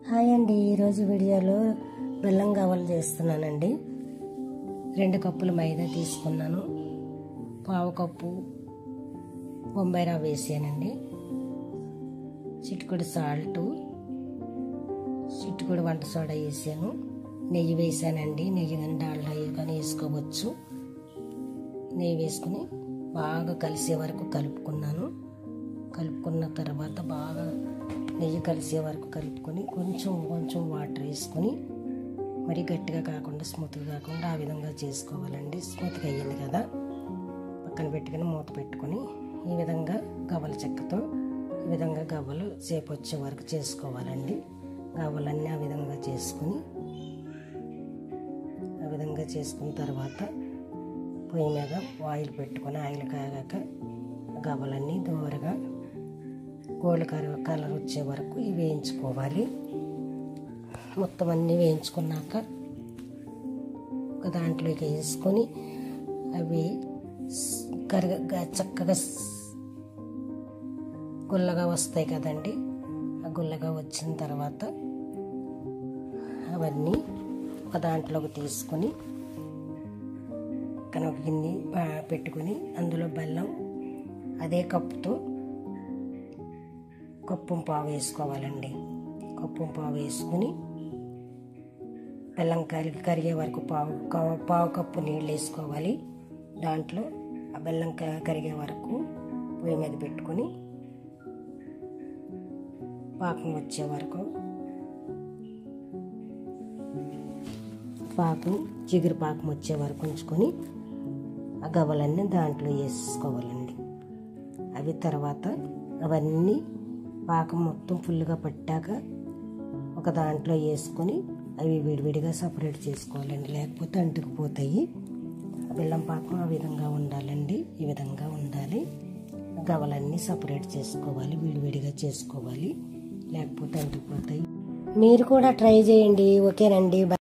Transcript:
Hi అండి, ఈరోజు వీడియోలో బెల్లం గవ్వలు చేస్తున్నానండి. 2 కప్పులు మైదా తీసుకున్నాను, పావు కప్పు బొంబాయి రవ్వ వేసానండి, చిటికెడు సాల్ట్, చిటికెడు వంట సోడా వేసాను, నెయ్యి వేసానండి. నెయ్యి కానీ డాల్డా కానీ వేసుకోవచ్చు. నెయ్యి వేసుకుని బాగా కలిసే వరకు కలుపుకున్నాను. కలుపుకున్న తర్వాత బాగా నెయ్యి కలిసే వరకు కలుపుకొని కొంచెం వాటర్ వేసుకొని, మరీ గట్టిగా కాకుండా స్మూత్గా కాకుండా ఆ విధంగా చేసుకోవాలండి. స్మూత్గా అయ్యింది కదా, పక్కన పెట్టుకుని మూత పెట్టుకొని ఈ విధంగా గవ్వల చెక్కతో ఈ విధంగా గవ్వలు సేపు వచ్చే వరకు చేసుకోవాలండి. గవ్వలన్నీ ఆ విధంగా చేసుకున్న తర్వాత పొయ్యి మీద ఆయిల్ పెట్టుకొని ఆయిల్ కాగాక గవ్వలన్నీ దూరగా గోల్డ్ కలర్ వచ్చే వరకు ఇవి వేయించుకోవాలి. మొత్తం అన్నీ వేయించుకున్నాక ఒక దాంట్లోకి వేసుకొని అవి చక్కగా గుల్లగా వస్తాయి కదండి. ఆ గుల్లగా వచ్చిన తర్వాత అవన్నీ ఒక దాంట్లోకి తీసుకొని ఒక గిన్నె పెట్టుకొని అందులో బెల్లం అదే కప్పుతో కప్పు పావు వేసుకోవాలండి. కప్పు పావు వేసుకుని బెల్లం కరిగే వరకు పావు కప్పు నీళ్ళు వేసుకోవాలి. దాంట్లో ఆ బెల్లం కరిగే వరకు పొయ్యి మీద పెట్టుకొని పాకం వచ్చే వరకు జిగురు పాకం వచ్చే వరకు ఉంచుకొని ఆ గవ్వలన్నీ దాంట్లో వేసుకోవాలండి. అవి తర్వాత అవన్నీ పాకం మొత్తం ఫుల్గా పట్టాక ఒక దాంట్లో వేసుకొని అవి విడివిడిగా సపరేట్ చేసుకోవాలండి, లేకపోతే అంటుకుపోతాయి. బెల్లం పాకం ఆ విధంగా ఉండాలండి, ఈ విధంగా ఉండాలి. గవ్వలన్నీ సపరేట్ చేసుకోవాలి, విడివిడిగా చేసుకోవాలి, లేకపోతే అంటుకుపోతాయి. మీరు కూడా ట్రై చేయండి. ఓకేనండి.